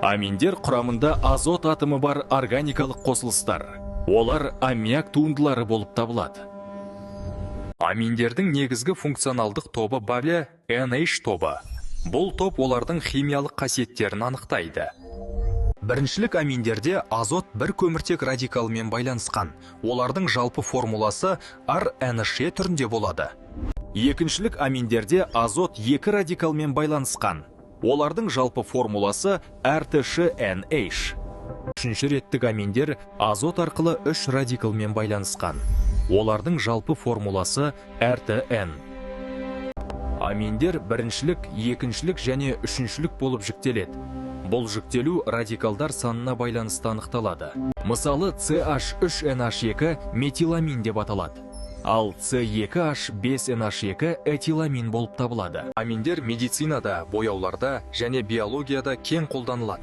Аминдер құрамында азот атомы бар органикалық қосылыстар. Олар аммиак туындылары болып табылады. Аминдердің негізгі функционалдық тобы бөлі NH тобы. Бұл топ олардың химиялық қасиеттерін анықтайды. Біріншілік аминдерде азот бір көміртек радикалымен байланысқан. Олардың жалпы формуласы RNH түрінде болады. Екіншілік аминдерде азот екі радикалмен байланысқан. Олардың жалпы формуласы RTCNH. Үшінші реттік аминдер азот арқылы үш радикалмен байланысқан. Олардың жалпы формуласы RTN. Аминдер біріншілік, екіншілік және үшіншілік болып жіктеледі. Бұл жіктелу радикалдар санына байланысты анықталады. Мысалы, CH3NH2 метиламин деп аталады. Ал C2H5NH2 этиламин болып табылады. Аминдер медицинада, бояуларда және биологияда кең қолданылады.